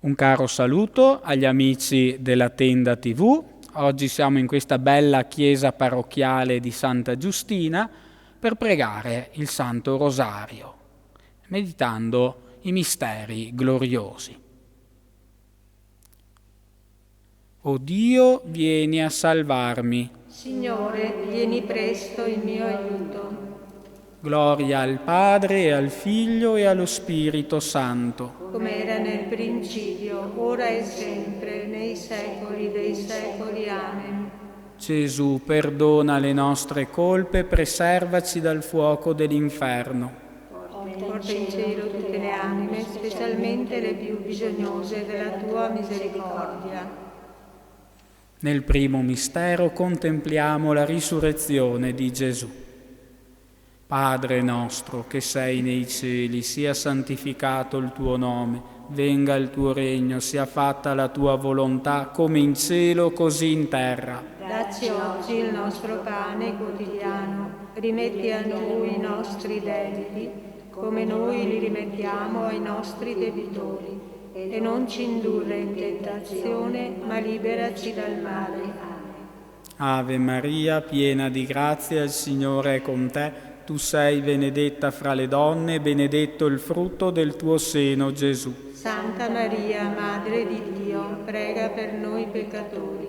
Un caro saluto agli amici della Tenda TV. Oggi siamo in questa bella chiesa parrocchiale di Santa Giustina per pregare il Santo Rosario, meditando i misteri gloriosi. O Dio, vieni a salvarmi. Signore, vieni presto in mio aiuto. Gloria al Padre e al Figlio e allo Spirito Santo. Come era nel principio, ora e sempre, nei secoli dei secoli. Amen. Gesù, perdona le nostre colpe, preservaci dal fuoco dell'inferno. Porta in cielo tutte le anime, specialmente le più bisognose della tua misericordia. Nel primo mistero contempliamo la risurrezione di Gesù. Padre nostro che sei nei cieli, sia santificato il tuo nome, venga il tuo regno, sia fatta la tua volontà come in cielo così in terra. Dacci oggi il nostro pane quotidiano, rimetti a noi i nostri debiti, come noi li rimettiamo ai nostri debitori, e non ci indurre in tentazione, ma liberaci dal male. Ave Maria, piena di grazia, il Signore è con te. Tu sei benedetta fra le donne, e benedetto il frutto del tuo seno, Gesù. Santa Maria, Madre di Dio, prega per noi peccatori,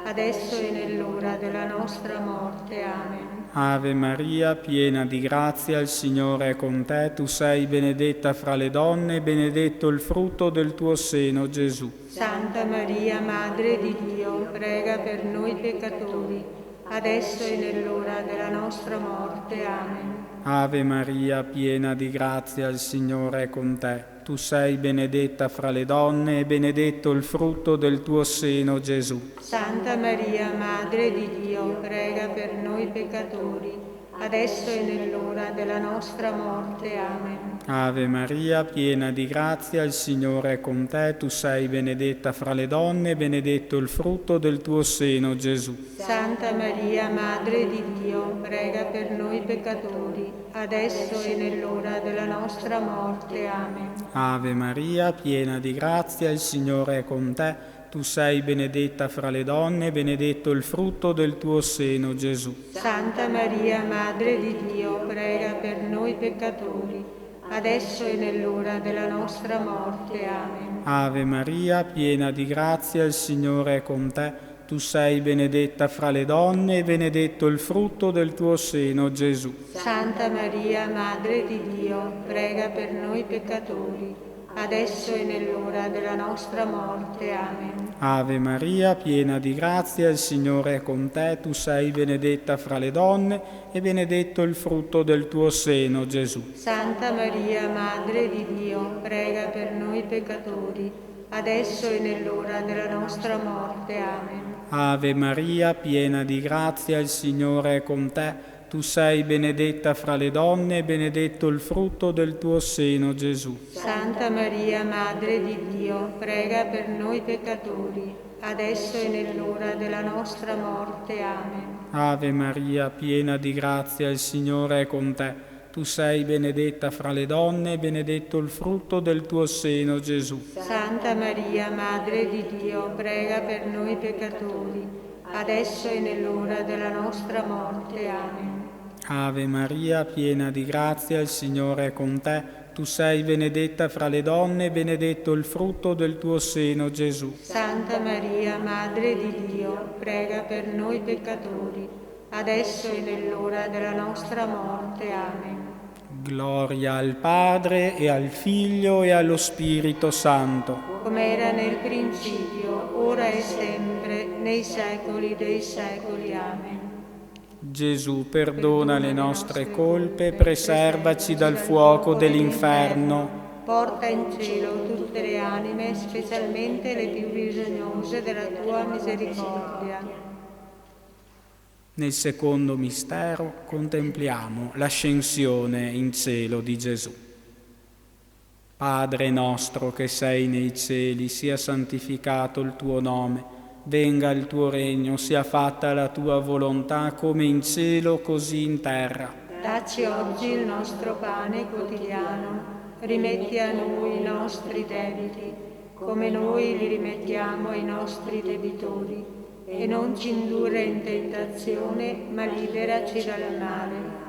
adesso e nell'ora della nostra morte. Amen. Ave Maria, piena di grazia, il Signore è con te. Tu sei benedetta fra le donne, e benedetto il frutto del tuo seno, Gesù. Santa Maria, Madre di Dio, prega per noi peccatori, adesso e nell'ora della nostra morte. Amen. Ave Maria, piena di grazia, il Signore è con te. Tu sei benedetta fra le donne, e benedetto il frutto del tuo seno, Gesù. Santa Maria, Madre di Dio, prega per noi peccatori, adesso e nell'ora della nostra morte. Amen. Ave Maria, piena di grazia, il Signore è con te. Tu sei benedetta fra le donne, e benedetto il frutto del tuo seno, Gesù. Santa Maria, Madre di Dio, prega per noi peccatori, adesso e nell'ora della nostra morte. Amen. Ave Maria, piena di grazia, il Signore è con te. Tu sei benedetta fra le donne, e benedetto il frutto del tuo seno, Gesù. Santa Maria, Madre di Dio, prega per noi peccatori, adesso e nell'ora della nostra morte. Amen. Ave Maria, piena di grazia, il Signore è con te. Tu sei benedetta fra le donne, e benedetto il frutto del tuo seno, Gesù. Santa Maria, Madre di Dio, prega per noi peccatori, adesso e nell'ora della nostra morte. Amen. Ave Maria, piena di grazia, il Signore è con te. Tu sei benedetta fra le donne, e benedetto il frutto del tuo seno, Gesù. Santa Maria, Madre di Dio, prega per noi peccatori, adesso e nell'ora della nostra morte. Amen. Ave Maria, piena di grazia, il Signore è con te. Tu sei benedetta fra le donne, e benedetto il frutto del tuo seno, Gesù. Santa Maria, Madre di Dio, prega per noi peccatori, adesso e nell'ora della nostra morte. Amen. Ave Maria, piena di grazia, il Signore è con te. Tu sei benedetta fra le donne, e benedetto il frutto del tuo seno, Gesù. Santa Maria, Madre di Dio, prega per noi peccatori, adesso e nell'ora della nostra morte. Amen. Ave Maria, piena di grazia, il Signore è con te. Tu sei benedetta fra le donne, e benedetto il frutto del tuo seno, Gesù. Santa Maria, Madre di Dio, prega per noi peccatori, adesso e nell'ora della nostra morte. Amen. Gloria al Padre, e al Figlio, e allo Spirito Santo. Come era nel principio, ora e sempre, nei secoli dei secoli. Amen. Gesù, perdona le nostre colpe, preservaci dal fuoco dell'inferno. Porta in cielo tutte le anime, specialmente le più bisognose della tua misericordia. Nel secondo mistero contempliamo l'ascensione in cielo di Gesù. Padre nostro che sei nei cieli, sia santificato il tuo nome, venga il tuo regno, sia fatta la tua volontà come in cielo così in terra. Dacci oggi il nostro pane quotidiano, rimetti a noi i nostri debiti, come noi li rimettiamo ai nostri debitori, e non ci indurre in tentazione, ma liberaci dal male.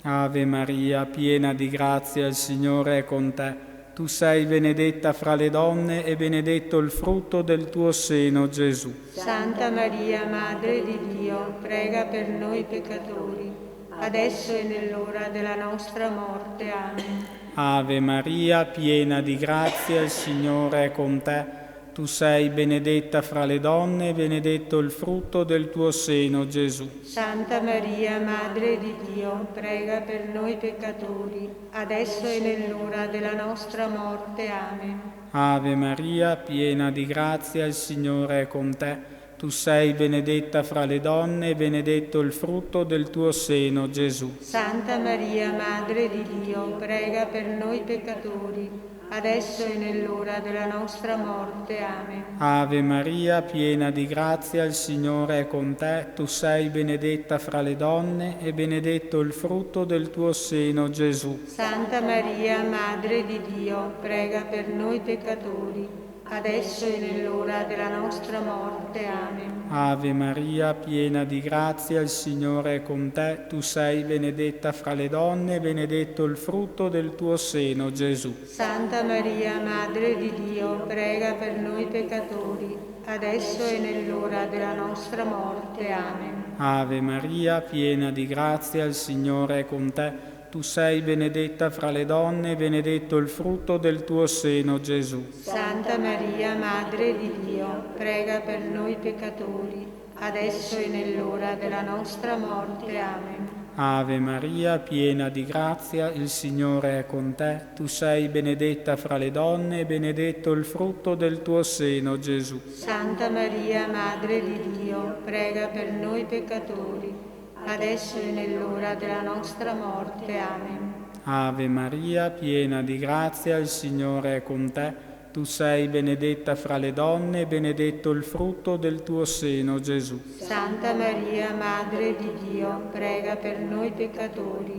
Ave Maria, piena di grazia, il Signore è con te. Tu sei benedetta fra le donne e benedetto il frutto del tuo seno, Gesù. Santa Maria, Madre di Dio, prega per noi peccatori, adesso e nell'ora della nostra morte. Amen. Ave Maria, piena di grazia, il Signore è con te. Tu sei benedetta fra le donne e benedetto il frutto del tuo seno, Gesù. Santa Maria, Madre di Dio, prega per noi peccatori, adesso e nell'ora della nostra morte. Amen. Ave Maria, piena di grazia, il Signore è con te. Tu sei benedetta fra le donne e benedetto il frutto del tuo seno, Gesù. Santa Maria, Madre di Dio, prega per noi peccatori, adesso e nell'ora della nostra morte. Amen. Ave Maria, piena di grazia, il Signore è con te. Tu sei benedetta fra le donne e benedetto il frutto del tuo seno, Gesù. Santa Maria, Madre di Dio, prega per noi peccatori, adesso e nell'ora della nostra morte. Amen. Ave Maria, piena di grazia, il Signore è con te. Tu sei benedetta fra le donne e benedetto il frutto del tuo seno, Gesù. Santa Maria, Madre di Dio, prega per noi peccatori, adesso e nell'ora della nostra morte. Amen. Ave Maria, piena di grazia, il Signore è con te. Tu sei benedetta fra le donne e benedetto il frutto del tuo seno, Gesù. Santa Maria, Madre di Dio, prega per noi peccatori, adesso e nell'ora della nostra morte. Amen. Ave Maria, piena di grazia, il Signore è con te. Tu sei benedetta fra le donne e benedetto il frutto del tuo seno, Gesù. Santa Maria, Madre di Dio, prega per noi peccatori, adesso e nell'ora della nostra morte. Amen. Ave Maria, piena di grazia, il Signore è con te. Tu sei benedetta fra le donne e benedetto il frutto del tuo seno, Gesù. Santa Maria, Madre di Dio, prega per noi peccatori,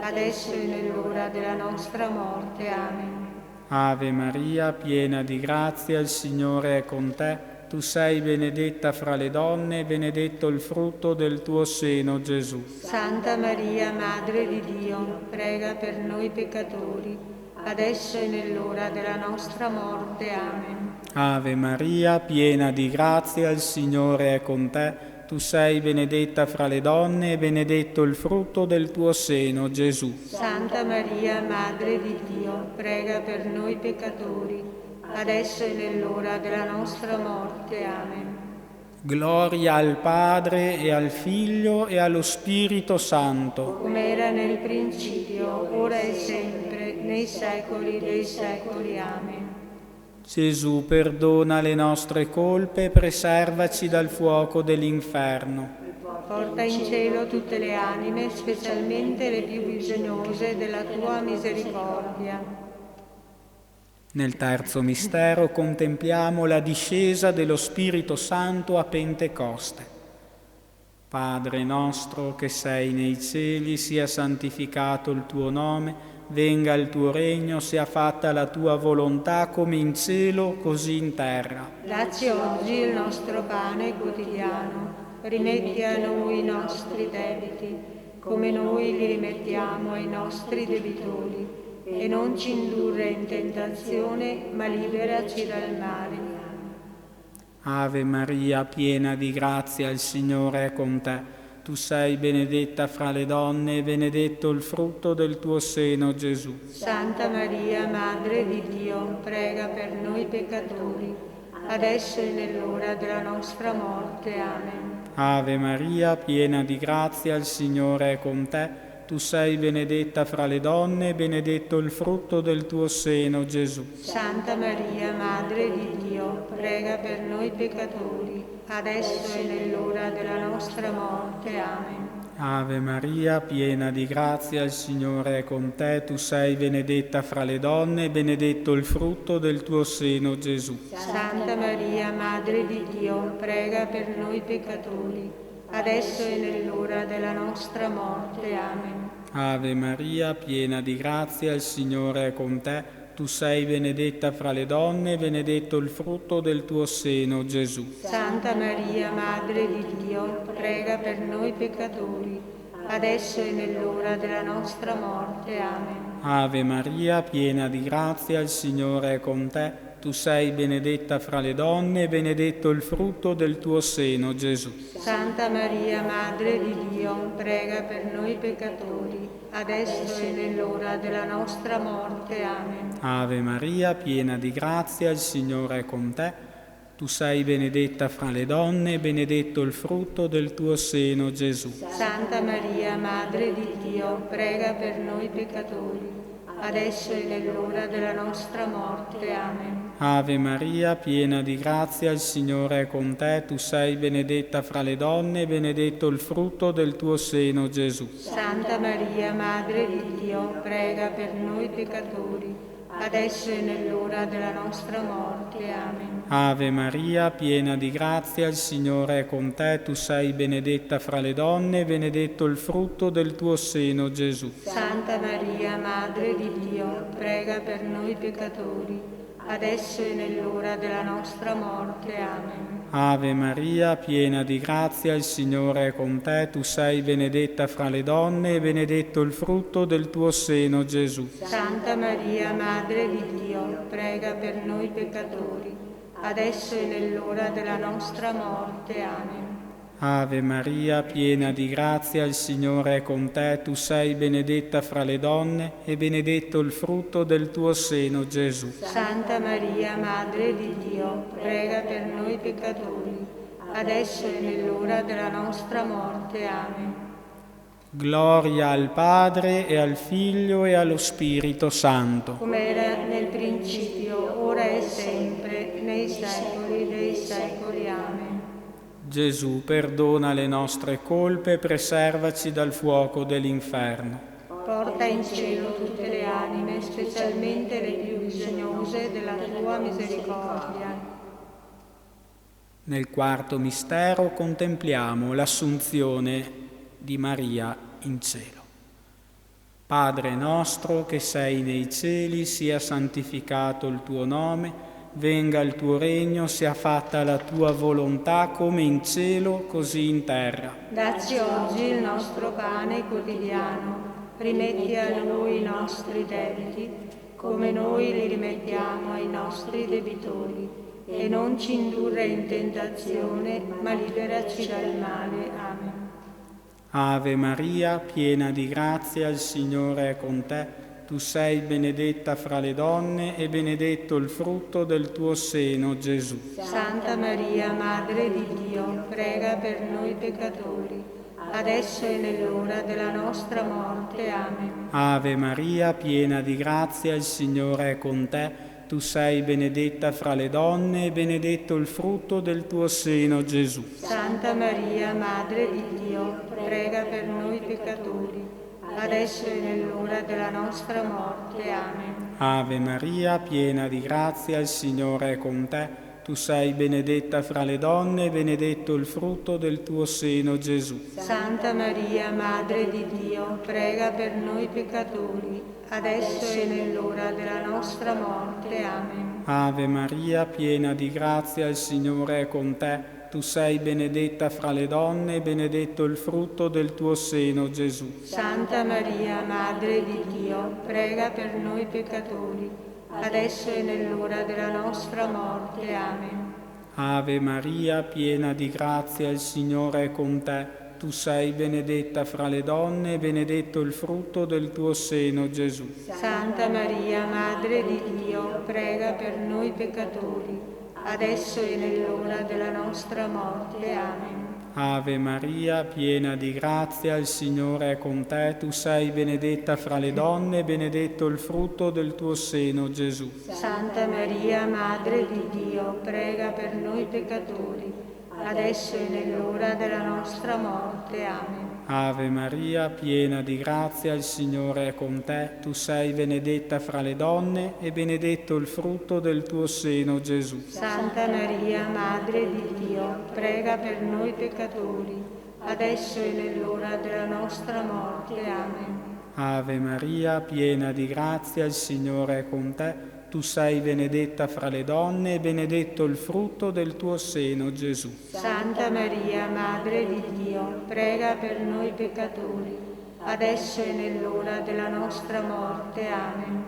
adesso e nell'ora della nostra morte. Amen. Ave Maria, piena di grazia, il Signore è con te. Tu sei benedetta fra le donne e benedetto il frutto del tuo seno, Gesù. Santa Maria, Madre di Dio, prega per noi peccatori, adesso e nell'ora della nostra morte. Amen. Ave Maria, piena di grazia, il Signore è con te. Tu sei benedetta fra le donne e benedetto il frutto del tuo seno, Gesù. Santa Maria, Madre di Dio, prega per noi peccatori, adesso e nell'ora della nostra morte. Amen. Gloria al Padre e al Figlio e allo Spirito Santo. Come era nel principio, ora e sempre, nei secoli dei secoli. Amen. Gesù, perdona le nostre colpe e preservaci dal fuoco dell'inferno. Porta in cielo tutte le anime, specialmente le più bisognose della tua misericordia. Nel terzo mistero contempliamo la discesa dello Spirito Santo a Pentecoste. Padre nostro che sei nei cieli, sia santificato il tuo nome, venga il tuo regno, sia fatta la tua volontà come in cielo, così in terra. Dacci oggi il nostro pane quotidiano, rimetti a noi i nostri debiti, come noi li rimettiamo ai nostri debitori, e non ci indurre in tentazione, ma liberaci dal male. Ave Maria, piena di grazia, il Signore è con te. Tu sei benedetta fra le donne e benedetto il frutto del tuo seno, Gesù. Santa Maria, Madre di Dio, prega per noi peccatori, adesso e nell'ora della nostra morte. Amen. Ave Maria, piena di grazia, il Signore è con te. Tu sei benedetta fra le donne e benedetto il frutto del tuo seno, Gesù. Santa Maria, Madre di Dio, prega per noi peccatori, adesso e nell'ora della nostra morte. Amen. Ave Maria, piena di grazia, il Signore è con te. Tu sei benedetta fra le donne e benedetto il frutto del tuo seno, Gesù. Santa Maria, Madre di Dio, prega per noi peccatori, adesso e nell'ora della nostra morte. Amen. Ave Maria, piena di grazia, il Signore è con te. Tu sei benedetta fra le donne e benedetto il frutto del tuo seno, Gesù. Santa Maria, Madre di Dio, prega per noi peccatori, adesso e nell'ora della nostra morte. Amen. Ave Maria, piena di grazia, il Signore è con te. Tu sei benedetta fra le donne e benedetto il frutto del tuo seno, Gesù. Santa Maria, Madre di Dio, prega per noi peccatori, adesso e nell'ora della nostra morte. Amen. Ave Maria, piena di grazia, il Signore è con te. Tu sei benedetta fra le donne e benedetto il frutto del tuo seno, Gesù. Santa Maria, Madre di Dio, prega per noi peccatori, adesso e nell'ora della nostra morte. Amen. Ave Maria, piena di grazia, il Signore è con te. Tu sei benedetta fra le donne e benedetto il frutto del tuo seno, Gesù. Santa Maria, Madre di Dio, prega per noi peccatori, adesso e nell'ora della nostra morte. Amen. Ave Maria, piena di grazia, il Signore è con te. Tu sei benedetta fra le donne e benedetto il frutto del tuo seno, Gesù. Santa Maria, Madre di Dio, prega per noi peccatori, adesso e nell'ora della nostra morte. Amen. Ave Maria, piena di grazia, il Signore è con te. Tu sei benedetta fra le donne e benedetto il frutto del tuo seno, Gesù. Santa Maria, Madre di Dio, prega per noi peccatori, adesso e nell'ora della nostra morte. Amen. Ave Maria, piena di grazia, il Signore è con te. Tu sei benedetta fra le donne e benedetto il frutto del tuo seno, Gesù. Santa Maria, Madre di Dio, prega per noi peccatori, adesso e nell'ora della nostra morte. Amen. Gloria al Padre e al Figlio e allo Spirito Santo. Come era nel principio, ora e sempre, nei secoli dei secoli. Amen. Gesù, perdona le nostre colpe e preservaci dal fuoco dell'inferno. Porta in cielo tutte le anime, specialmente le più bisognose della tua misericordia. Nel quarto mistero contempliamo l'assunzione di Maria in cielo. Padre nostro che sei nei cieli, sia santificato il tuo nome, venga il tuo regno, sia fatta la tua volontà come in cielo, così in terra. Dacci oggi il nostro pane quotidiano, rimetti a noi i nostri debiti, come noi li rimettiamo ai nostri debitori, e non ci indurre in tentazione, ma liberaci dal male. Amen. Ave Maria, piena di grazia, il Signore è con te. Tu sei benedetta fra le donne e benedetto il frutto del tuo seno, Gesù. Santa Maria, Madre di Dio, prega per noi peccatori, adesso e nell'ora della nostra morte. Amen. Ave Maria, piena di grazia, il Signore è con te. Tu sei benedetta fra le donne e benedetto il frutto del tuo seno, Gesù. Santa Maria, Madre di Dio, prega per noi peccatori, adesso e nell'ora della nostra morte. Amen. Ave Maria, piena di grazia, il Signore è con te. Tu sei benedetta fra le donne e benedetto il frutto del tuo seno, Gesù. Santa Maria, Madre di Dio, prega per noi peccatori, adesso e nell'ora della nostra morte. Amen. Ave Maria, piena di grazia, il Signore è con te. Tu sei benedetta fra le donne e benedetto il frutto del tuo seno, Gesù. Santa Maria, Madre di Dio, prega per noi peccatori, adesso e nell'ora della nostra morte. Amen. Ave Maria, piena di grazia, il Signore è con te. Tu sei benedetta fra le donne e benedetto il frutto del tuo seno, Gesù. Santa Maria, Madre di Dio, prega per noi peccatori, adesso e nell'ora della nostra morte. Amen. Ave Maria, piena di grazia, il Signore è con te. Tu sei benedetta fra le donne e benedetto il frutto del tuo seno, Gesù. Santa Maria, Madre di Dio, prega per noi peccatori, adesso e nell'ora della nostra morte. Amen. Ave Maria, piena di grazia, il Signore è con te. Tu sei benedetta fra le donne e benedetto il frutto del tuo seno, Gesù. Santa Maria, Madre di Dio, prega per noi peccatori, adesso e nell'ora della nostra morte. Amen. Ave Maria, piena di grazia, il Signore è con te. Tu sei benedetta fra le donne e benedetto il frutto del tuo seno, Gesù. Santa Maria, Madre di Dio, prega per noi peccatori, adesso e nell'ora della nostra morte. Amen.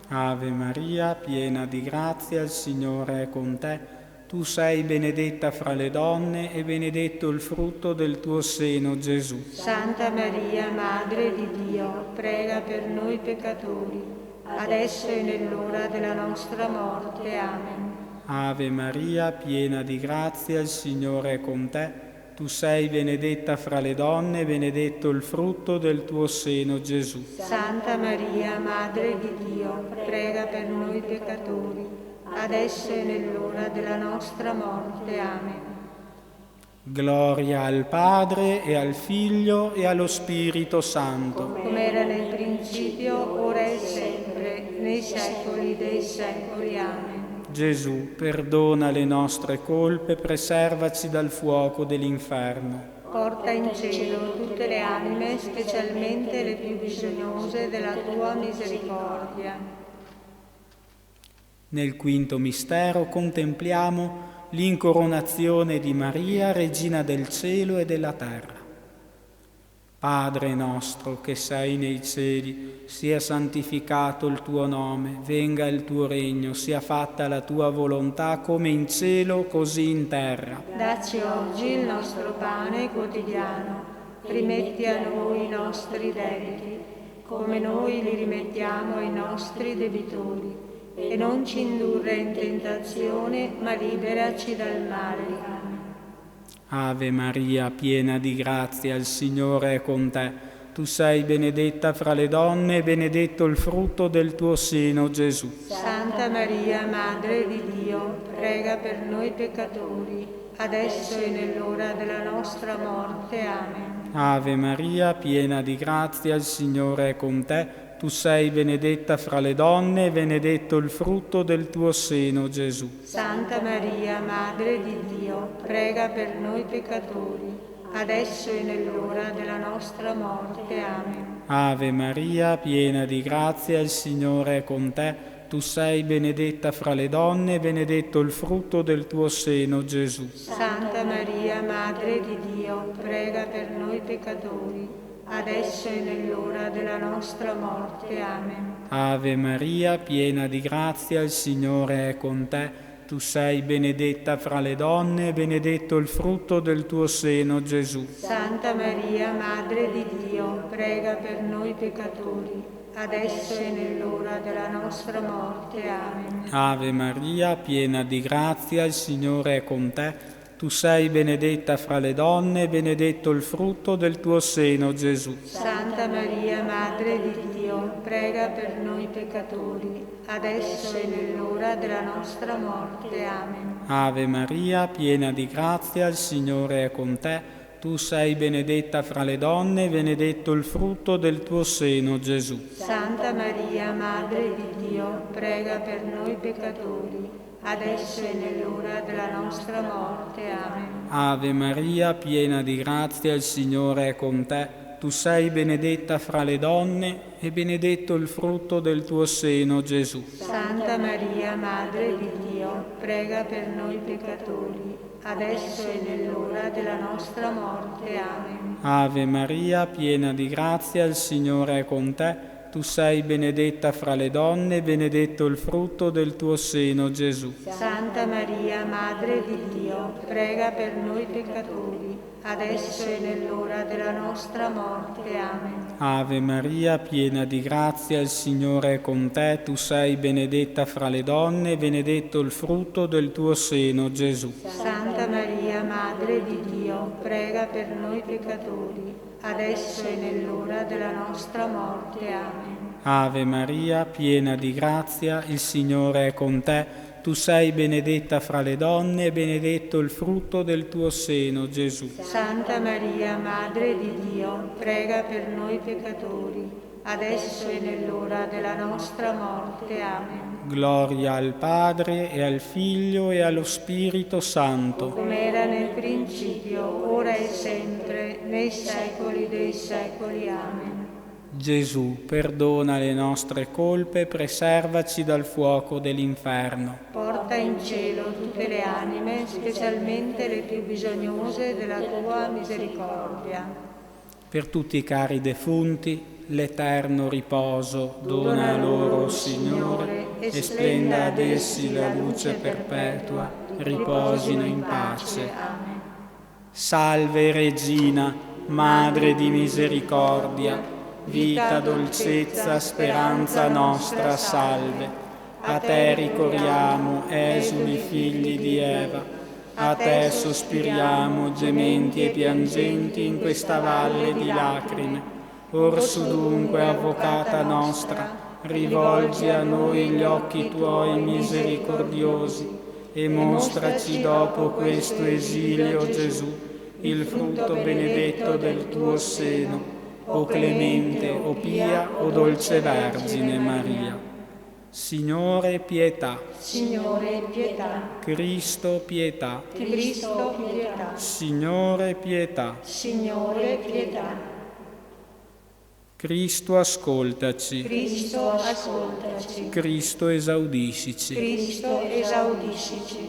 Ave Maria, piena di grazia, il Signore è con te. Tu sei benedetta fra le donne e benedetto il frutto del tuo seno, Gesù. Santa Maria, Madre di Dio, prega per noi peccatori, adesso e nell'ora della nostra morte. Amen. Ave Maria, piena di grazia, il Signore è con te. Tu sei benedetta fra le donne e benedetto il frutto del tuo seno, Gesù. Santa Maria, Madre di Dio, prega per noi peccatori, adesso e nell'ora della nostra morte. Amen. Gloria al Padre e al Figlio e allo Spirito Santo. Come era nel principio, ora e sempre, nei secoli dei secoli. Amen. Gesù, perdona le nostre colpe, preservaci dal fuoco dell'inferno. Porta in cielo tutte le anime, specialmente le più bisognose della tua misericordia. Nel quinto mistero contempliamo l'incoronazione di Maria, Regina del cielo e della terra. Padre nostro che sei nei cieli, sia santificato il tuo nome, venga il tuo regno, sia fatta la tua volontà come in cielo così in terra. Dacci oggi il nostro pane quotidiano, rimetti a noi i nostri debiti, come noi li rimettiamo ai nostri debitori. E non ci indurre in tentazione, ma liberaci dal male. Amen. Ave Maria, piena di grazia, il Signore è con te. Tu sei benedetta fra le donne e benedetto il frutto del tuo seno, Gesù. Santa Maria, Madre di Dio, prega per noi peccatori, adesso e nell'ora della nostra morte. Amen. Ave Maria, piena di grazia, il Signore è con te. Tu sei benedetta fra le donne e benedetto il frutto del tuo seno, Gesù. Santa Maria, Madre di Dio, prega per noi peccatori, adesso e nell'ora della nostra morte. Amen. Ave Maria, piena di grazia, il Signore è con te. Tu sei benedetta fra le donne e benedetto il frutto del tuo seno, Gesù. Santa Maria, Madre di Dio, prega per noi peccatori, adesso e nell'ora della nostra morte. Amen. Ave Maria, piena di grazia, il Signore è con te. Tu sei benedetta fra le donne e benedetto il frutto del tuo seno, Gesù. Santa Maria, Madre di Dio, prega per noi peccatori, adesso e nell'ora della nostra morte. Amen. Ave Maria, piena di grazia, il Signore è con te. Tu sei benedetta fra le donne e benedetto il frutto del tuo seno, Gesù. Santa Maria, Madre di Dio, prega per noi peccatori, adesso e nell'ora della nostra morte. Amen. Ave Maria, piena di grazia, il Signore è con te. Tu sei benedetta fra le donne e benedetto il frutto del tuo seno, Gesù. Santa Maria, Madre di Dio, prega per noi peccatori, adesso e nell'ora della nostra morte. Amen. Ave Maria, piena di grazia, il Signore è con te. Tu sei benedetta fra le donne e benedetto il frutto del tuo seno, Gesù. Santa Maria, Madre di Dio, prega per noi peccatori, adesso e nell'ora della nostra morte. Amen. Ave Maria, piena di grazia, il Signore è con te. Tu sei benedetta fra le donne e benedetto il frutto del tuo seno, Gesù. Santa Maria, Madre di Dio, prega per noi peccatori, adesso e nell'ora della nostra morte. Amen. Ave Maria, piena di grazia, il Signore è con te. Tu sei benedetta fra le donne e benedetto il frutto del tuo seno, Gesù. Santa Maria, Madre di Dio, prega per noi peccatori, adesso e nell'ora della nostra morte. Amen. Ave Maria, piena di grazia, il Signore è con te. Tu sei benedetta fra le donne e benedetto il frutto del tuo seno, Gesù. Santa Maria, Madre di Dio, prega per noi peccatori, adesso e nell'ora della nostra morte. Amen. Gloria al Padre e al Figlio e allo Spirito Santo. Come era nel principio, ora e sempre, nei secoli dei secoli. Amen. Gesù, perdona le nostre colpe, preservaci dal fuoco dell'inferno. Porta in cielo tutte le anime, specialmente le più bisognose della tua misericordia. Per tutti i cari defunti, l'eterno riposo dona loro, Signore, e splenda ad essi la luce perpetua, riposino in pace. Amen. Salve Regina, Madre di misericordia, vita, dolcezza, speranza nostra, salve. A te ricorriamo, esuli figli di Eva, a te sospiriamo, gementi e piangenti in questa valle di lacrime. Orsu dunque, avvocata nostra, rivolgi a noi gli occhi tuoi misericordiosi e mostraci dopo questo esilio, Gesù, il frutto benedetto del tuo seno, o clemente, o pia, o dolce Vergine Maria. Signore, pietà. Signore, pietà. Cristo, pietà. Cristo, pietà. Signore, pietà. Signore, pietà. Cristo, ascoltaci. Cristo, ascoltaci. Cristo, esaudiscici. Cristo, esaudiscici.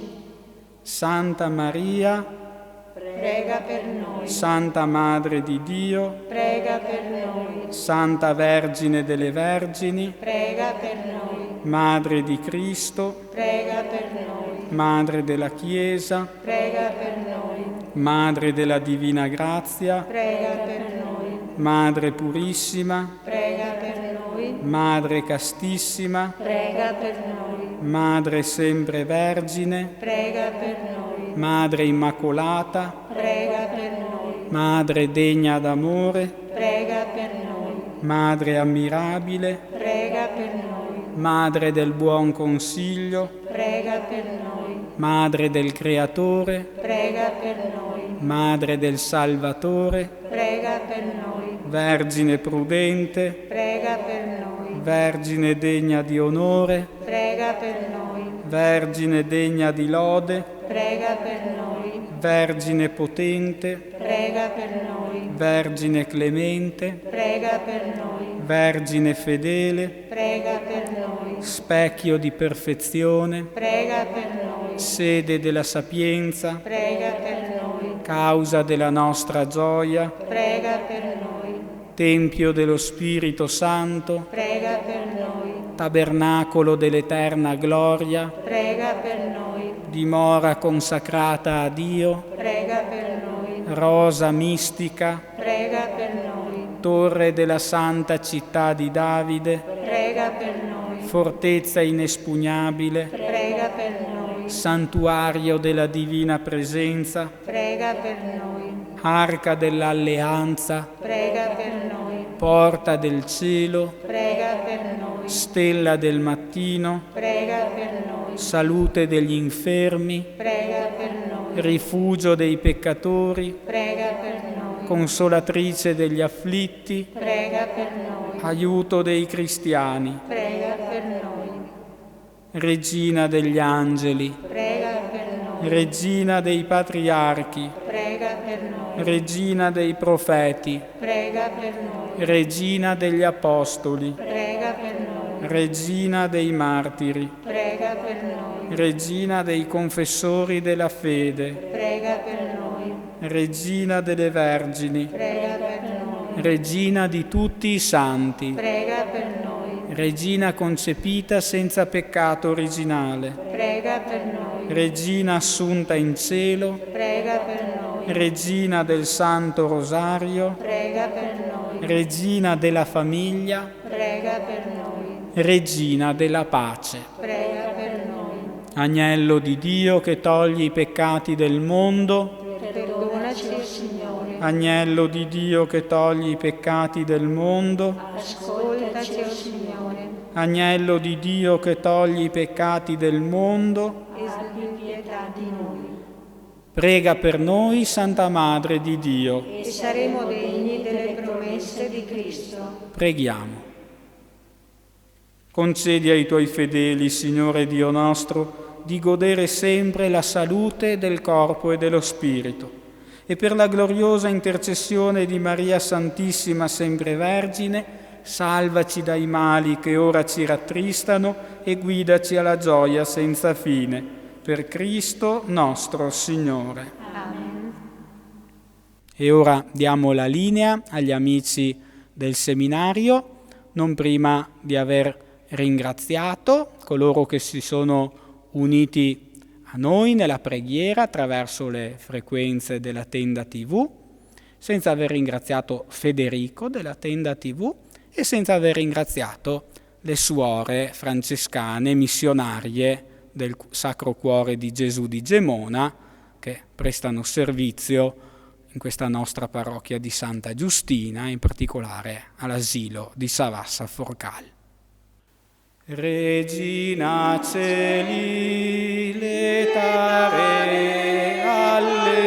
Santa Maria, Prega per noi. Santa Madre di Dio, Prega per noi. Santa Vergine delle Vergini, Prega per noi. Madre di Cristo, Prega per noi. Madre della Chiesa, Prega per noi. Madre della Divina Grazia, Prega per noi. Madre purissima, Prega per noi. Madre castissima, Prega per noi. Madre sempre Vergine, Prega per noi. Madre immacolata, Prega per noi. Madre degna d'amore, Prega per noi. Madre ammirabile, Prega per noi. Madre del buon consiglio, Prega per noi. Madre del Creatore, Prega per noi. Madre del Salvatore, Prega per noi. Vergine prudente, Prega per noi. Vergine degna di onore, Prega per noi. Vergine degna di lode, Prega per noi. Vergine potente, Prega per noi. Vergine clemente, Prega per noi. Vergine fedele, Prega per noi. specchio di perfezione, Prega per noi. sede della sapienza, Prega per noi. causa della nostra gioia, Prega per noi. Tempio dello Spirito Santo, Prega per noi. tabernacolo dell'eterna gloria, Prega per noi. dimora consacrata a Dio, Prega per noi. rosa mistica, Prega per noi. torre della santa città di Davide, Prega per noi. fortezza inespugnabile, Prega per noi. santuario della divina presenza, Prega per noi. arca dell'alleanza, Prega per noi. porta del cielo, Prega per noi. stella del mattino, Prega per noi. salute degli infermi, Prega per noi. rifugio dei peccatori, Prega per noi. consolatrice degli afflitti, Prega per noi. aiuto dei cristiani, Prega per noi. regina degli angeli, Prega per noi. regina dei patriarchi, Prega per noi. regina dei profeti, Prega per noi. regina degli apostoli, Prega per noi. regina dei martiri, Prega per noi. regina dei confessori della fede, Prega per noi. regina delle vergini, Prega per noi. regina di tutti i santi, Prega per noi. regina concepita senza peccato originale, Prega per noi. regina assunta in cielo, Prega per noi. regina del Santo Rosario, Prega per noi. regina della famiglia, Prega per noi. regina della pace. Prega per noi. Agnello di Dio che togli i peccati del mondo, Perdonaci, o Signore. Agnello di Dio che togli i peccati del mondo, Ascoltaci, o Signore. Agnello di Dio che togli i peccati del mondo, E abbi pietà di noi. prega per noi, Santa Madre di Dio. E saremo degni delle promesse di Cristo. Preghiamo. Concedi ai tuoi fedeli, Signore Dio nostro, di godere sempre la salute del corpo e dello spirito, e per la gloriosa intercessione di Maria Santissima sempre Vergine, salvaci dai mali che ora ci rattristano e guidaci alla gioia senza fine. Per Cristo nostro Signore. Amen. E ora diamo la linea agli amici del seminario, non prima di aver ringraziato coloro che si sono uniti a noi nella preghiera attraverso le frequenze della Tenda TV, senza aver ringraziato Federico della Tenda TV e senza aver ringraziato le suore francescane missionarie del Sacro Cuore di Gesù di Gemona che prestano servizio in questa nostra parrocchia di Santa Giustina, in particolare all'asilo di Savassa Forcal. Regina Celi, letare, alleluia,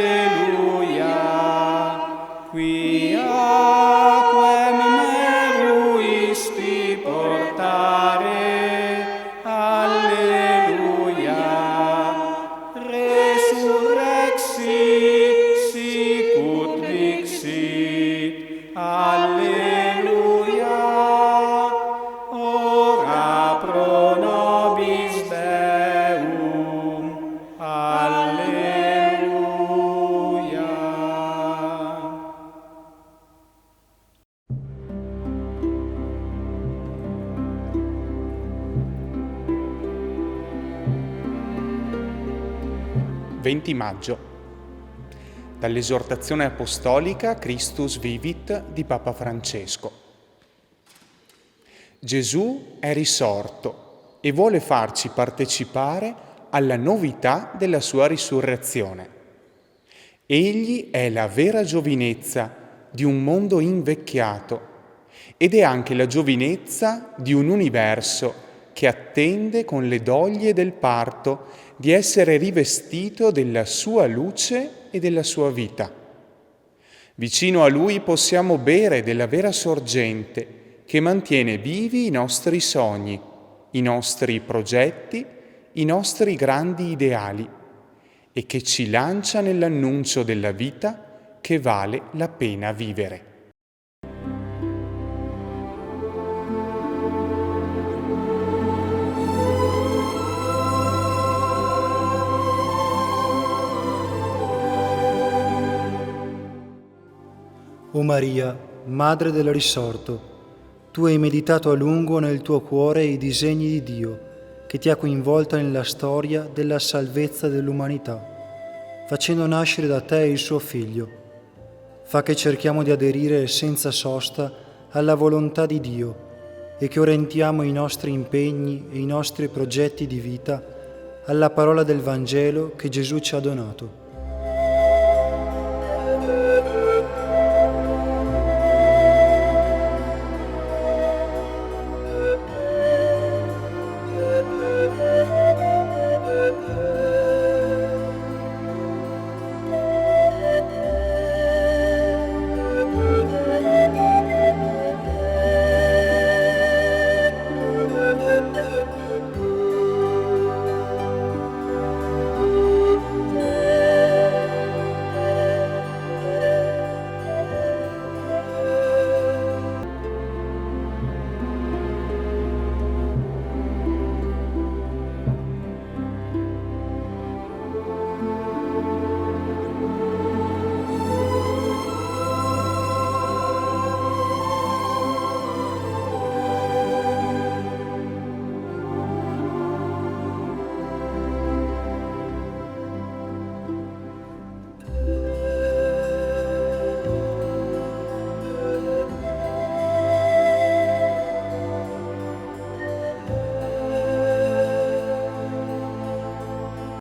quia quem meruisti portare, alleluia, resurrexit, sicut dixit, alleluia, ora pro nobis Deum, alleluia. «20 maggio. Dall'esortazione apostolica Christus Vivit di Papa Francesco. Gesù è risorto e vuole farci partecipare alla novità della sua risurrezione. Egli è la vera giovinezza di un mondo invecchiato ed è anche la giovinezza di un universo che attende con le doglie del parto di essere rivestito della sua luce e della sua vita. Vicino a Lui possiamo bere della vera sorgente che mantiene vivi i nostri sogni, i nostri progetti, i nostri grandi ideali e che ci lancia nell'annuncio della vita che vale la pena vivere. O Maria, Madre del Risorto, tu hai meditato a lungo nel tuo cuore i disegni di Dio, che ti ha coinvolta nella storia della salvezza dell'umanità, facendo nascere da te il suo Figlio. Fa che cerchiamo di aderire senza sosta alla volontà di Dio e che orientiamo i nostri impegni e i nostri progetti di vita alla parola del Vangelo che Gesù ci ha donato.